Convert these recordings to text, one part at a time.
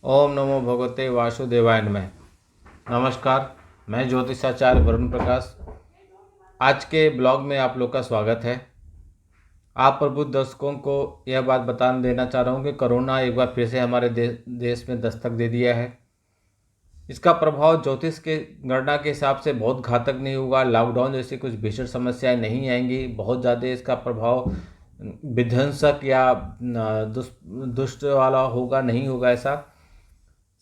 ओम नमो भगवते वासुदेवाय नमः। नमस्कार, मैं ज्योतिषाचार्य वरुण प्रकाश। आज के ब्लॉग में आप लोग का स्वागत है। आप प्रबुद्ध दर्शकों को यह बात बता देना चाह रहा हूँ कि कोरोना एक बार फिर से हमारे देश में दस्तक दे दिया है। इसका प्रभाव ज्योतिष के गणना के हिसाब से बहुत घातक नहीं होगा। लॉकडाउन जैसी कुछ भीषण समस्याएं नहीं आएंगी। बहुत ज़्यादा इसका प्रभाव विध्वंसक या दुष्ट वाला होगा नहीं होगा, ऐसा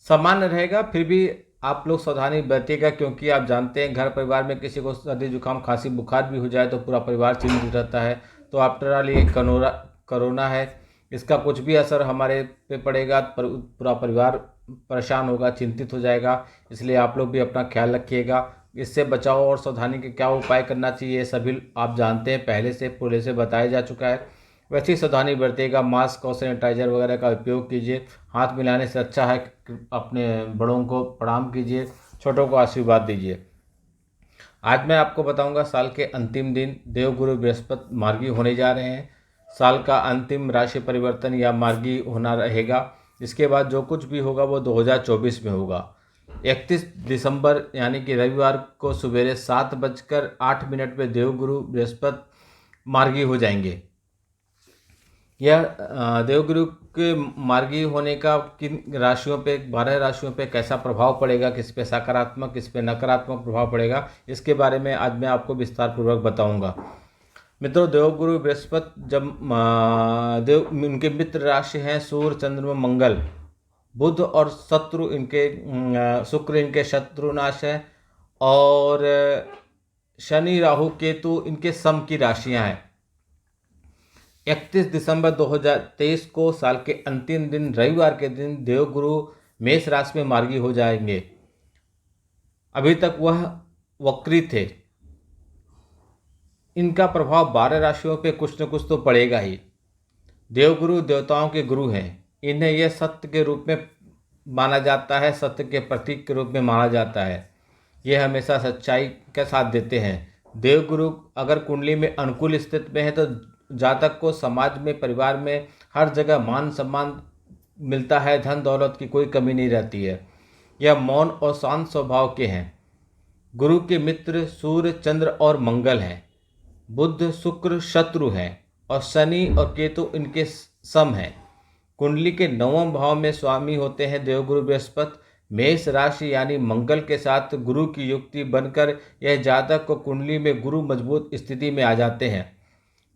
सामान्य रहेगा। फिर भी आप लोग सावधानी बरतिएगा, क्योंकि आप जानते हैं घर परिवार में किसी को सर्दी जुकाम खांसी बुखार भी हो जाए तो पूरा परिवार चिंतित रहता है। तो आफ्टर ऑल ये कोरोना है, इसका कुछ भी असर हमारे पे पड़ेगा पूरा परिवार परेशान होगा, चिंतित हो जाएगा। इसलिए आप लोग भी अपना ख्याल रखिएगा। इससे बचाव और सावधानी के क्या उपाय करना चाहिए सभी आप जानते हैं, पहले से पूरे से बताया जा चुका है। वैसी सावधानी बरतिएगा। मास्क और सैनिटाइजर वगैरह का उपयोग कीजिए। हाथ मिलाने से अच्छा है कि अपने बड़ों को प्रणाम कीजिए, छोटों को आशीर्वाद दीजिए। आज मैं आपको बताऊंगा साल के अंतिम दिन देवगुरु बृहस्पति मार्गी होने जा रहे हैं। साल का अंतिम राशि परिवर्तन या मार्गी होना रहेगा। इसके बाद जो कुछ भी होगा वो 2024 में होगा। 31 दिसंबर यानी कि रविवार को सवेरे 7:08 पे देवगुरु बृहस्पति मार्गी हो जाएंगे। यह देवगुरु के मार्गी होने का किन राशियों पे, 12 राशियों पे कैसा प्रभाव पड़ेगा, किस पे सकारात्मक किस पे नकारात्मक प्रभाव पड़ेगा, इसके बारे में आज मैं आपको विस्तार पूर्वक बताऊंगा। मित्रों, देवगुरु बृहस्पति जब उनके मित्र राशि हैं सूर्य चंद्रमा मंगल बुध और शत्रु इनके शुक्र इनके शत्रुनाश है, और शनि राहु केतु इनके सम की राशियां हैं। 31 दिसंबर 2023 को साल के अंतिम दिन रविवार के दिन देवगुरु मेष राशि में मार्गी हो जाएंगे। अभी तक वह वक्री थे। इनका प्रभाव 12 राशियों पे कुछ न कुछ तो पड़ेगा ही। देवगुरु देवताओं के गुरु हैं। इन्हें यह सत्य के रूप में माना जाता है, सत्य के प्रतीक के रूप में माना जाता है। यह हमेशा सच्चाई का साथ देते हैं। देवगुरु अगर कुंडली में अनुकूल स्थिति में है तो जातक को समाज में, परिवार में हर जगह मान सम्मान मिलता है, धन दौलत की कोई कमी नहीं रहती है। यह मौन और शांत स्वभाव के हैं। गुरु के मित्र सूर्य चंद्र और मंगल हैं। बुध शुक्र शत्रु हैं और शनि और केतु इनके सम हैं। कुंडली के 9वें भाव में स्वामी होते हैं देवगुरु बृहस्पति। मेष राशि यानी मंगल के साथ गुरु की युक्ति बनकर यह जातक को कुंडली में गुरु मजबूत स्थिति में आ जाते हैं।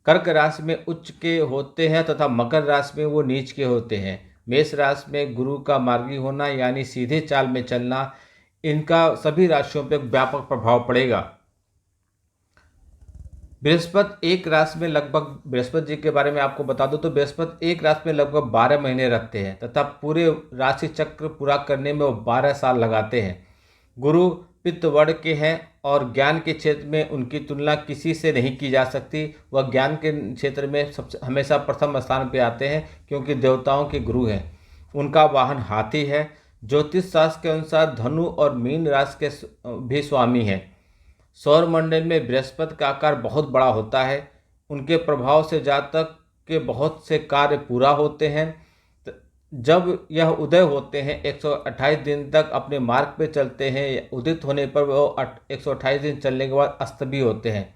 कर्क राशि में उच्च के होते हैं तथा मकर राशि में वो नीच के होते हैं। मेष राशि में गुरु का मार्गी होना यानी सीधे चाल में चलना, इनका सभी राशियों पर व्यापक प्रभाव पड़ेगा। बृहस्पति एक राशि में लगभग, बृहस्पति जी के बारे में आपको बता दूं तो बृहस्पति एक राशि में लगभग 12 महीने रखते हैं तथा पूरे राशि चक्र पूरा करने में वो 12 साल लगाते हैं। गुरु पित्त वर्ण के हैं और ज्ञान के क्षेत्र में उनकी तुलना किसी से नहीं की जा सकती। वह ज्ञान के क्षेत्र में सबसे हमेशा प्रथम स्थान पर आते हैं, क्योंकि देवताओं के गुरु हैं। उनका वाहन हाथी है। ज्योतिष शास्त्र के अनुसार धनु और मीन राशि के भी स्वामी हैं। सौर मंडल में बृहस्पति का आकार बहुत बड़ा होता है। उनके प्रभाव से जातक के बहुत से कार्य पूरा होते हैं। जब यह उदय होते हैं 128 दिन तक अपने मार्ग पे चलते हैं। उदित होने पर वो 128 दिन चलने के बाद अस्त भी होते हैं।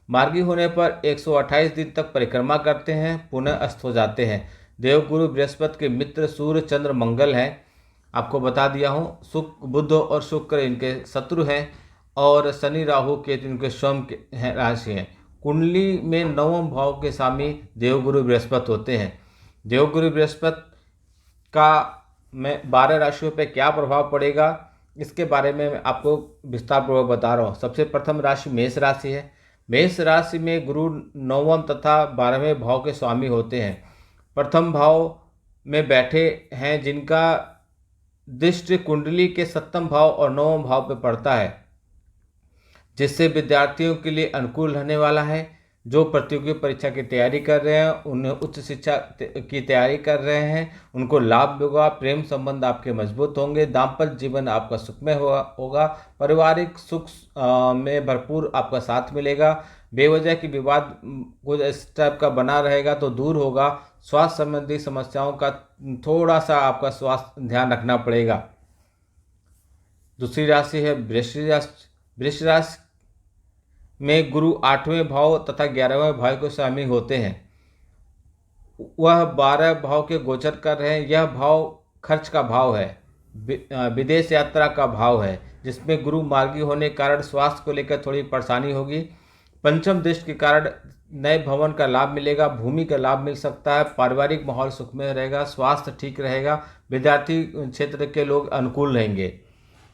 मार्गी होने पर 128 दिन तक परिक्रमा करते हैं, पुनः अस्त हो जाते हैं। देवगुरु बृहस्पति के मित्र सूर्य चंद्र मंगल हैं। आपको बता दिया हूँ। शुक्र बुध और शुक्र इनके शत्रु हैं और शनि राहु केतु इनके स्वयं के राशि हैं। कुंडली में 9वें भाव के स्वामी देवगुरु बृहस्पति होते हैं। देवगुरु बृहस्पति का मैं 12 राशियों पे क्या प्रभाव पड़ेगा इसके बारे में मैं आपको विस्तार पूर्वक बता रहा हूँ। सबसे प्रथम राशि मेष राशि है। मेष राशि में गुरु 9वें तथा 12वें भाव के स्वामी होते हैं। प्रथम भाव में बैठे हैं जिनका दृष्टि कुंडली के 7वें भाव और 9वें भाव पे पड़ता है, जिससे विद्यार्थियों के लिए अनुकूल रहने वाला है। जो प्रतियोगी परीक्षा की तैयारी कर रहे हैं, उन्हें उच्च शिक्षा की तैयारी कर रहे हैं, उनको लाभ होगा। प्रेम संबंध आपके मजबूत होंगे। दाम्पत्य जीवन आपका सुखमय होगा। पारिवारिक सुख में भरपूर आपका साथ मिलेगा। बेवजह की विवाद कुछ इस टाइप का बना रहेगा तो दूर होगा। स्वास्थ्य संबंधी समस्याओं का थोड़ा सा आपका स्वास्थ्य ध्यान रखना पड़ेगा। दूसरी राशि है वृश्चिक राशि। वृश्चिक राशि में गुरु 8वें भाव तथा 11वें भाव को शामिल होते हैं। वह 12 भाव के गोचर कर रहे हैं। यह भाव खर्च का भाव है, विदेश यात्रा का भाव है, जिसमें गुरु मार्गी होने के कारण स्वास्थ्य को लेकर थोड़ी परेशानी होगी। पंचम दृष्टि के कारण नए भवन का लाभ मिलेगा, भूमि का लाभ मिल सकता है, पारिवारिक माहौल सुखमय रहेगा, स्वास्थ्य ठीक रहेगा, विद्यार्थी क्षेत्र के लोग अनुकूल रहेंगे।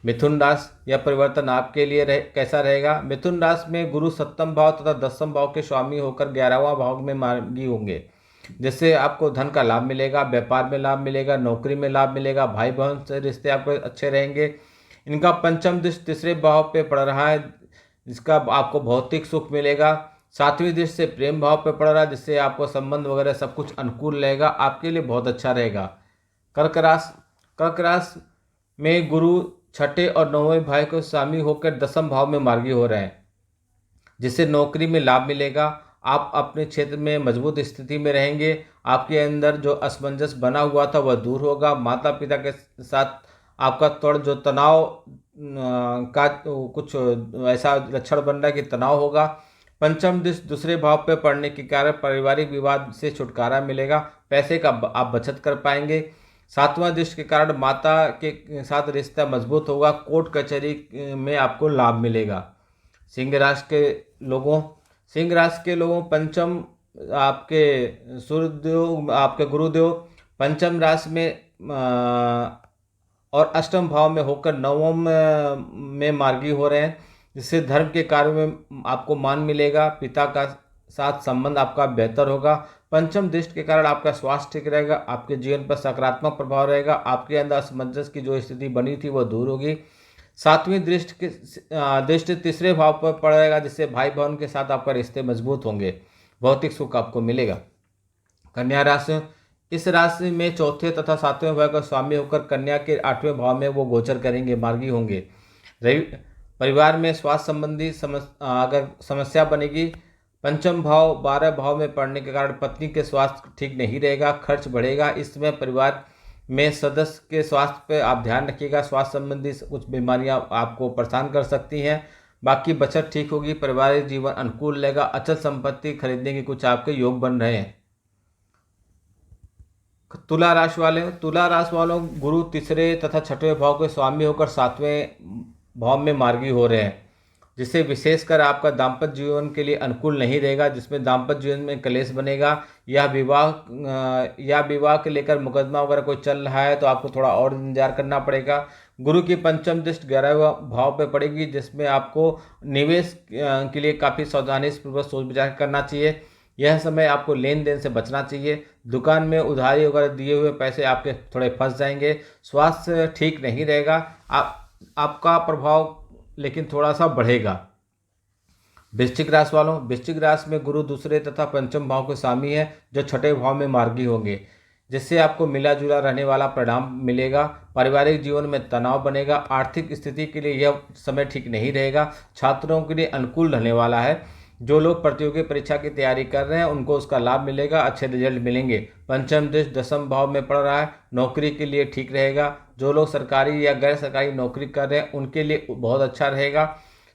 मिथुन राशि, यह परिवर्तन आपके लिए कैसा रहेगा? मिथुन राशि में गुरु 7वें भाव तथा 10वें भाव के स्वामी होकर 11वां भाव में मार्गी होंगे, जिससे आपको धन का लाभ मिलेगा, व्यापार में लाभ मिलेगा, नौकरी में लाभ मिलेगा, भाई बहन से रिश्ते आपके अच्छे रहेंगे। इनका पंचम दृष्टि तीसरे भाव पे पड़ रहा है, जिसका आपको भौतिक सुख मिलेगा। 7वीं दृष्टि से प्रेम भाव पे पड़ रहा है, जिससे आपको संबंध वगैरह सब कुछ अनुकूल रहेगा, आपके लिए बहुत अच्छा रहेगा। कर्क राशि, कर्क राशि में गुरु 6ठे और 9वें भाव को शामिल होकर 10वें भाव में मार्गी हो रहे हैं, जिससे नौकरी में लाभ मिलेगा। आप अपने क्षेत्र में मजबूत स्थिति में रहेंगे। आपके अंदर जो असमंजस बना हुआ था वह दूर होगा। माता पिता के साथ आपका थोड़ा जो तनाव का कुछ ऐसा लक्षण बन रहा है कि तनाव होगा। पंचम दृष्टि दूसरे भाव पर पड़ने के कारण पारिवारिक विवाद से छुटकारा मिलेगा, पैसे का आप बचत कर पाएंगे। 7वां दृष्टि के कारण माता के साथ रिश्ता मजबूत होगा, कोर्ट कचहरी में आपको लाभ मिलेगा। सिंह राशि के लोगों पंचम आपके सूर्यदेव आपके गुरुदेव पंचम राशि में और 8वें भाव में होकर 9वें में मार्गी हो रहे हैं, जिससे धर्म के कार्य में आपको मान मिलेगा, पिता का साथ संबंध आपका बेहतर होगा। पंचम दृष्टि के कारण आपका स्वास्थ्य ठीक रहेगा, आपके जीवन पर सकारात्मक प्रभाव रहेगा, आपके अंदर असमंजस की जो स्थिति बनी थी वह दूर होगी। 7वीं दृष्टि तीसरे भाव पर पड़ेगा, जिससे भाई बहन के साथ आपका रिश्ते मजबूत होंगे, भौतिक सुख आपको मिलेगा। कन्या राशि, इस राशि में चौथे तथा 7वें भाव का स्वामी होकर कन्या के 8वें भाव में वो गोचर करेंगे, मार्गी होंगे। परिवार में स्वास्थ्य संबंधी अगर समस्या बनेगी, पंचम भाव 12 भाव में पड़ने के कारण पत्नी के स्वास्थ्य ठीक नहीं रहेगा, खर्च बढ़ेगा। इस समय परिवार में सदस्य के स्वास्थ्य पर आप ध्यान रखिएगा, स्वास्थ्य संबंधी कुछ बीमारियां आपको परेशान कर सकती हैं। बाकी बचत ठीक होगी, पारिवारिक जीवन अनुकूल रहेगा, अचल संपत्ति खरीदने के कुछ आपके योग बन रहे हैं। तुला राशि वालों गुरु तीसरे तथा 6वें भाव के स्वामी होकर 7वें भाव में मार्गी हो रहे हैं, जिससे विशेषकर आपका दाम्पत्य जीवन के लिए अनुकूल नहीं रहेगा, जिसमें दाम्पत्य जीवन में कलेश बनेगा। या विवाह के लेकर मुकदमा वगैरह कोई चल रहा है तो आपको थोड़ा और इंतजार करना पड़ेगा। गुरु की पंचम दृष्टि 11वें भाव पे पड़ेगी, जिसमें आपको निवेश के लिए काफ़ी सावधानी पूर्वक सोच विचार करना चाहिए। यह समय आपको लेन देन से बचना चाहिए। दुकान में उधारी वगैरह दिए हुए पैसे आपके थोड़े फंस जाएंगे। स्वास्थ्य ठीक नहीं रहेगा, आपका प्रभाव लेकिन थोड़ा सा बढ़ेगा। वृश्चिक राशि में गुरु दूसरे तथा पंचम भाव के स्वामी है, जो 6ठे भाव में मार्गी होंगे, जिससे आपको मिला जुला रहने वाला परिणाम मिलेगा। पारिवारिक जीवन में तनाव बनेगा, आर्थिक स्थिति के लिए यह समय ठीक नहीं रहेगा। छात्रों के लिए अनुकूल रहने वाला है। जो लोग प्रतियोगी परीक्षा की तैयारी कर रहे हैं उनको उसका लाभ मिलेगा, अच्छे रिजल्ट मिलेंगे। पंचम दृष्टि 10वें भाव में पड़ रहा है, नौकरी के लिए ठीक रहेगा। जो लोग सरकारी या गैर सरकारी नौकरी कर रहे हैं उनके लिए बहुत अच्छा रहेगा।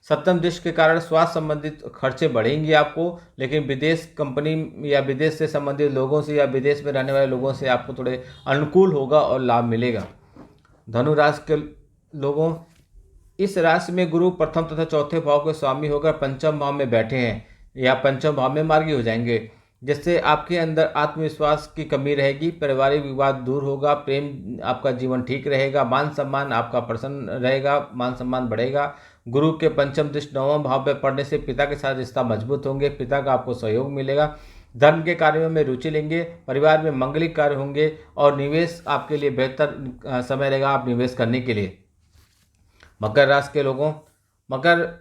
7वीं दृष्टि के कारण स्वास्थ्य संबंधित खर्चे बढ़ेंगे आपको, लेकिन विदेश कंपनी या विदेश से संबंधित लोगों से या विदेश में रहने वाले लोगों से आपको थोड़े अनुकूल होगा और लाभ मिलेगा। धनु राशि के लोगों, इस राशि में गुरु प्रथम तथा चौथे भाव के स्वामी होकर पंचम भाव में बैठे हैं या पंचम भाव में मार्गी हो जाएंगे, जिससे आपके अंदर आत्मविश्वास की कमी रहेगी, पारिवारिक विवाद दूर होगा, प्रेम आपका जीवन ठीक रहेगा, मान सम्मान आपका प्रसन्न रहेगा, मान सम्मान बढ़ेगा। गुरु के पंचम दृष्टि 9वें भाव पर पड़ने से पिता के साथ रिश्ता मजबूत होंगे, पिता का आपको सहयोग मिलेगा। धर्म के कार्यों में रुचि लेंगे, परिवार में मंगलिक कार्य होंगे और निवेश आपके लिए बेहतर समय रहेगा आप निवेश करने के लिए। मकर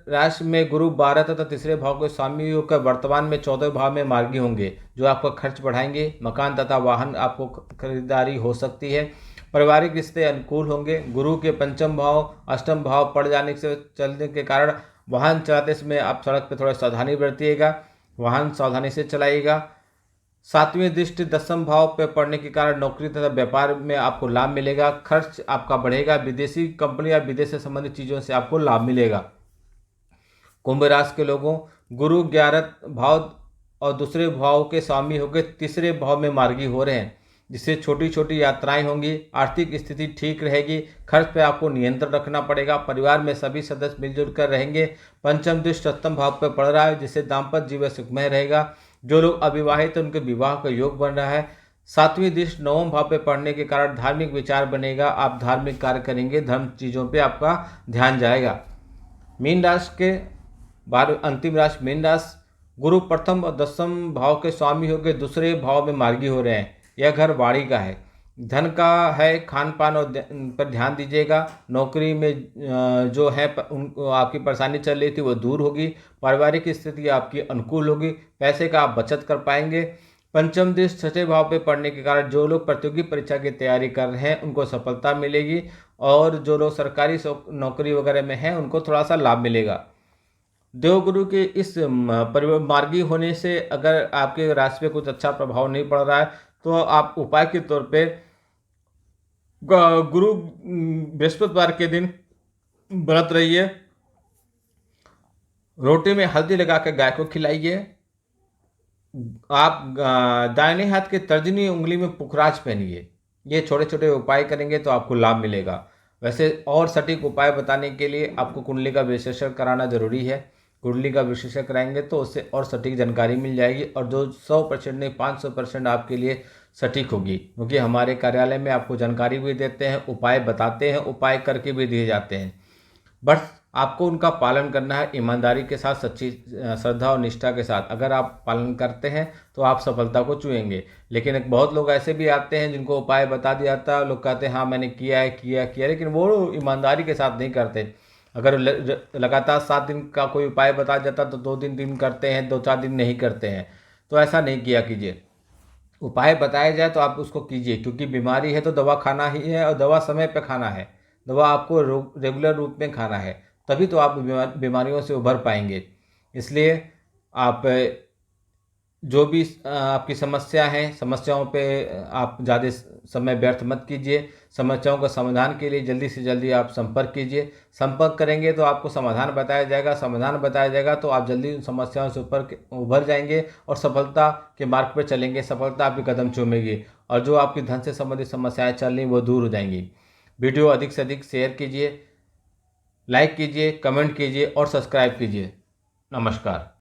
राशि में गुरु 12 तथा तीसरे भाव के स्वामी होकर वर्तमान में 14वें भाव में मार्गी होंगे, जो आपका खर्च बढ़ाएंगे। मकान तथा वाहन आपको खरीदारी हो सकती है। पारिवारिक रिश्ते अनुकूल होंगे। गुरु के पंचम भाव 8वें भाव पड़ जाने से चलने के कारण वाहन चलाते समय आप सड़क पर थोड़ा सावधानी बरतिएगा, वाहन सावधानी से चलाइएगा। सातवीं दृष्टि दसम भाव पे पड़ने के कारण नौकरी तथा व्यापार में आपको लाभ मिलेगा। खर्च आपका बढ़ेगा। विदेशी कंपनी या विदेश से संबंधित चीज़ों से आपको लाभ मिलेगा। कुंभ राशि के लोगों, गुरु 11 भाव और दूसरे भाव के स्वामी होकर तीसरे भाव में मार्गी हो रहे हैं, जिससे छोटी छोटी यात्राएं होंगी। आर्थिक स्थिति ठीक रहेगी। खर्च पे आपको नियंत्रण रखना पड़ेगा। परिवार में सभी सदस्य मिलजुल कर रहेंगे। पंचम दृष्टि सप्तम भाव पर पड़ रहा है, जिससे दाम्पत्य जीवन सुखमय रहेगा। जो लोग अविवाहित हैं उनके विवाह का योग बन रहा है। सातवीं दृष्टि नवम भाव पे पड़ने के कारण धार्मिक विचार बनेगा। आप धार्मिक कार्य करेंगे, धर्म चीज़ों पे आपका ध्यान जाएगा। मीन राशि के बाद अंतिम राशि मीन राशि, गुरु प्रथम और दसम भाव के स्वामी होकर दूसरे भाव में मार्गी हो रहे हैं। यह घर वाणी का है, धन का है। खान पान और पर ध्यान दीजिएगा। नौकरी में जो है उनको आपकी परेशानी चल रही थी वो दूर होगी। पारिवारिक स्थिति आपकी अनुकूल होगी। पैसे का आप बचत कर पाएंगे। पंचम दृष्टि छठे भाव पे पढ़ने के कारण जो लोग प्रतियोगी परीक्षा की तैयारी कर रहे हैं उनको सफलता मिलेगी, और जो लोग सरकारी नौकरी वगैरह में हैं उनको थोड़ा सा लाभ मिलेगा। देवगुरु के इस मार्गी होने से अगर आपके राशि पे कुछ अच्छा प्रभाव नहीं पड़ रहा है तो आप उपाय के तौर पे गुरु बृहस्पतिवार के दिन व्रत रहिए। रोटी में हल्दी लगा कर गाय को खिलाइए। आप दाहिने हाथ के तर्जनी उंगली में पुखराज पहनिए। ये छोटे छोटे उपाय करेंगे तो आपको लाभ मिलेगा। वैसे और सटीक उपाय बताने के लिए आपको कुंडली का विश्लेषण कराना जरूरी है। कुंडली का विश्लेषण कराएंगे तो उससे और सटीक जानकारी मिल जाएगी, और जो 100% नहीं 500% आपके लिए सटीक होगी, क्योंकि हमारे कार्यालय में आपको जानकारी भी देते हैं, उपाय बताते हैं, उपाय करके भी दिए जाते हैं। बस आपको उनका पालन करना है ईमानदारी के साथ, सच्ची श्रद्धा और निष्ठा के साथ। अगर आप पालन करते हैं तो आप सफलता को छुएंगे। लेकिन एक बहुत लोग ऐसे भी आते हैं जिनको उपाय बता दिया जाता है, लोग कहते हैं हाँ मैंने किया है किया किया, लेकिन वो ईमानदारी के साथ नहीं करते। अगर लगातार 7 दिन का कोई उपाय बता जाता तो 2 दिन करते हैं, 2-4 दिन नहीं करते हैं। तो ऐसा नहीं किया कीजिए। उपाय बताया जाए तो आप उसको कीजिए, क्योंकि बीमारी है तो दवा खाना ही है, और दवा समय पे खाना है। दवा आपको रेगुलर रूप में खाना है, तभी तो आप बीमारियों से उभर पाएंगे। इसलिए आप जो भी आपकी समस्या है, समस्याओं पे आप ज़्यादा समय व्यर्थ मत कीजिए। समस्याओं का समाधान के लिए जल्दी से जल्दी आप संपर्क कीजिए। संपर्क करेंगे तो आपको समाधान बताया जाएगा। समाधान बताया जाएगा तो आप जल्दी उन समस्याओं से ऊपर उभर जाएंगे और सफलता के मार्ग पर चलेंगे। सफलता आपके कदम चूमेगी, और जो आपकी धन से संबंधित समस्याएं चल रही वो दूर हो जाएंगी। वीडियो अधिक से अधिक शेयर कीजिए, लाइक कीजिए, कमेंट कीजिए और सब्सक्राइब कीजिए। नमस्कार।